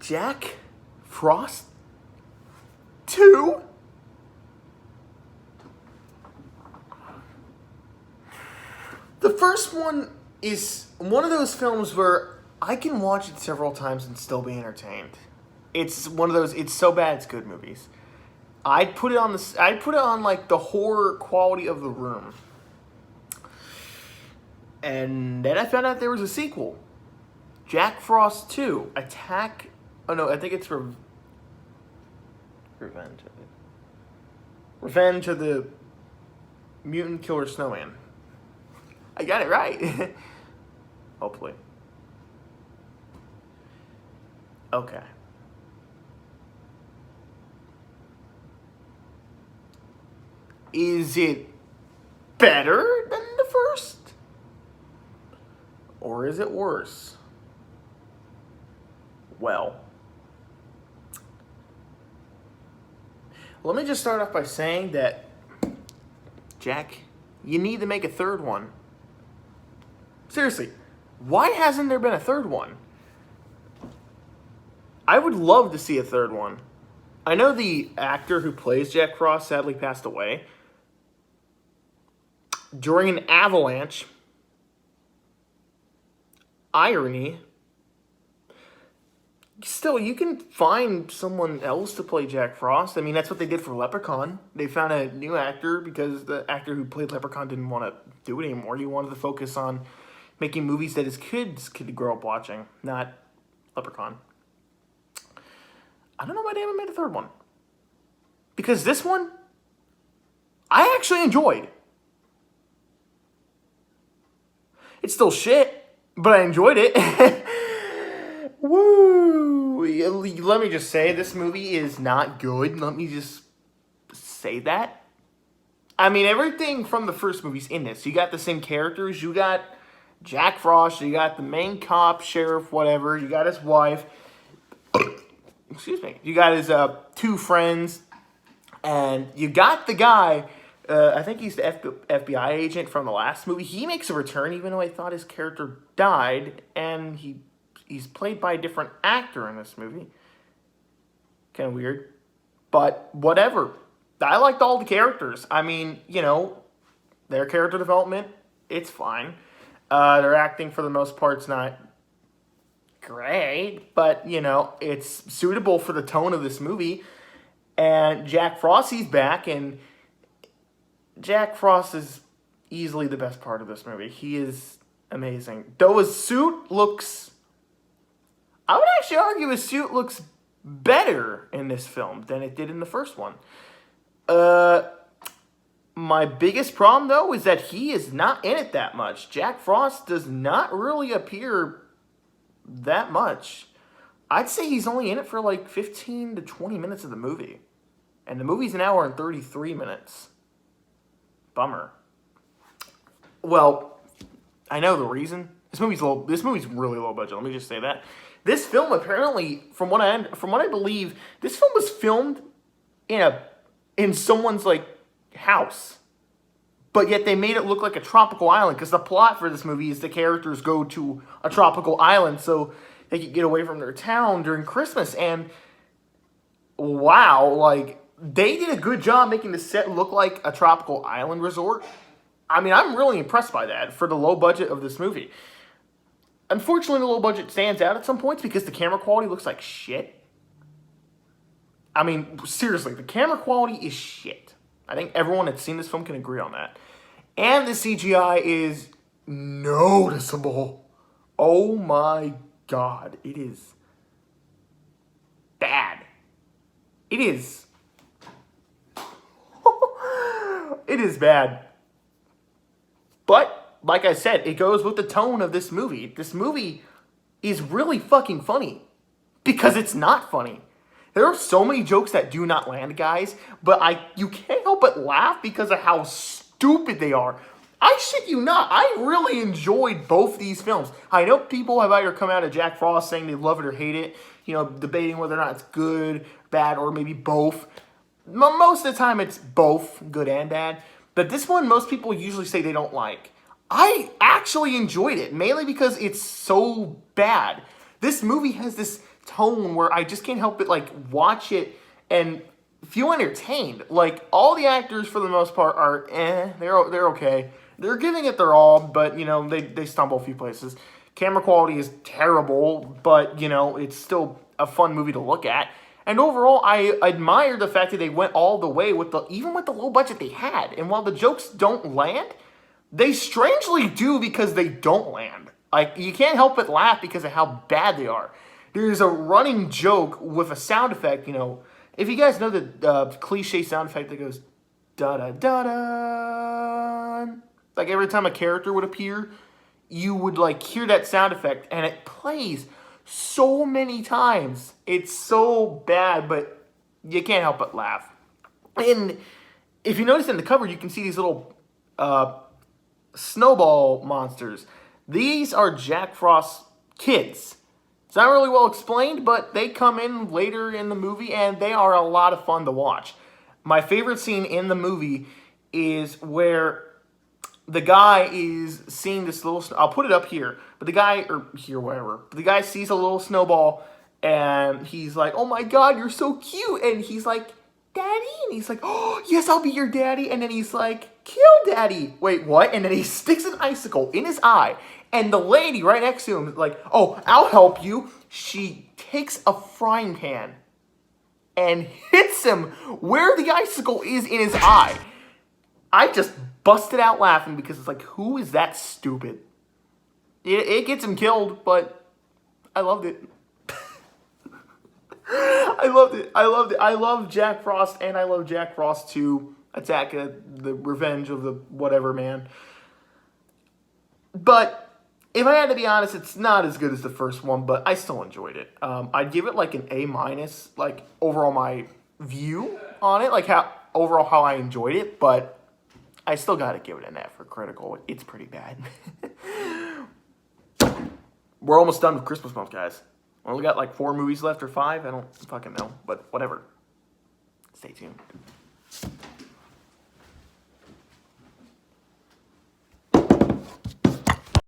Jack Frost 2? The first one is one of those films where I can watch it several times and still be entertained. It's one of those, it's so bad it's good movies. I'd put it on like the horror quality of The Room. And then I found out there was a sequel. Jack Frost 2, Attack... Oh no, I think it's Revenge of the Mutant Killer Snowman. I got it right. Hopefully. Okay. Is it better than the first? Or is it worse? Well, let me just start off by saying that, Jack, you need to make a third one. Seriously, why hasn't there been a third one? I would love to see a third one. I know the actor who plays Jack Frost sadly passed away during an avalanche. Irony. Still, you can find someone else to play Jack Frost. I mean, that's what they did for Leprechaun. They found a new actor because the actor who played Leprechaun didn't want to do it anymore. He wanted to focus on making movies that his kids could grow up watching, not Leprechaun. I don't know why they haven't made a third one. Because this one, I actually enjoyed. It's still shit, but I enjoyed it. Woo! Let me just say, this movie is not good. Let me just say that. I mean, everything from the first movie's in this. You got the same characters. You got Jack Frost. You got the main cop, sheriff, whatever. You got his wife. Excuse me. You got his two friends. And you got the guy, I think he's the FBI agent from the last movie. He makes a return, even though I thought his character died. And he's played by a different actor in this movie. Kind of weird. But whatever. I liked all the characters. I mean, you know, their character development, it's fine. Their acting, for the most part, is not great. But, you know, it's suitable for the tone of this movie. And Jack Frosty's back, and Jack Frost is easily the best part of this movie. He is amazing. Though his suit looks... I would actually argue his suit looks better in this film than it did in the first one. My biggest problem, though, is that he is not in it that much. Jack Frost does not really appear that much. I'd say he's only in it for like 15 to 20 minutes of the movie. And the movie's an hour and 33 minutes. Bummer. Well, I know the reason. This movie's really low budget. Let me just say that. This film apparently, from what I believe, this film was filmed in someone's like house. But yet they made it look like a tropical island, because the plot for this movie is the characters go to a tropical island so they could get away from their town during Christmas. And wow, like, they did a good job making the set look like a tropical island resort. I mean, I'm really impressed by that for the low budget of this movie. Unfortunately, the low budget stands out at some points because the camera quality looks like shit. I mean, seriously, the camera quality is shit. I think everyone that's seen this film can agree on that. And the CGI is noticeable. Oh my God, it is bad. It is. It is bad. But, like I said, it goes with the tone of this movie. This movie is really fucking funny. Because it's not funny. There are so many jokes that do not land, guys. But you can't help but laugh because of how stupid they are. I shit you not. I really enjoyed both these films. I know people have either come out of Jack Frost saying they love it or hate it. You know, debating whether or not it's good, bad, or maybe both. Most of the time it's both good and bad. But this one, most people usually say they don't like. I actually enjoyed it, mainly because it's so bad. This movie has this tone where I just can't help but like watch it and feel entertained. Like all the actors for the most part are they're okay. They're giving it their all, but you know, they stumble a few places. Camera quality is terrible, but you know, it's still a fun movie to look at. And overall, I admire the fact that they went all the way with even with the low budget they had. And while the jokes don't land, they strangely do because they don't land. Like, you can't help but laugh because of how bad they are. There's a running joke with a sound effect, you know. If you guys know the cliche sound effect that goes da-da-da-da, like every time a character would appear, you would like hear that sound effect, and it plays so many times. It's so bad, but you can't help but laugh. And if you notice in the cover, you can see these little snowball monsters. These are Jack Frost's kids. It's not really well explained, but they come in later in the movie, and they are a lot of fun to watch. My favorite scene in the movie is where the guy is seeing this little... I'll put it up here. But the guy... Or here, wherever. But the guy sees a little snowball, and he's like, oh my god, you're so cute. And he's like, Daddy? And he's like, oh, yes, I'll be your daddy. And then he's like, kill Daddy. Wait, what? And then he sticks an icicle in his eye. And the lady right next to him is like, oh, I'll help you. She takes a frying pan and hits him where the icicle is in his eye. I just busted out laughing because it's like, who is that stupid? It gets him killed, but I loved it. I loved it. I loved it. I love Jack Frost, and I love Jack Frost 2, Attack the Revenge of the whatever man. But if I had to be honest, it's not as good as the first one, but I still enjoyed it. I'd give it like an A-, like overall my view on it, like how I enjoyed it, but I still gotta give it an F for critical. It's pretty bad. We're almost done with Christmas month, guys. We only got like 4 movies left or 5. I don't fucking know, but whatever. Stay tuned.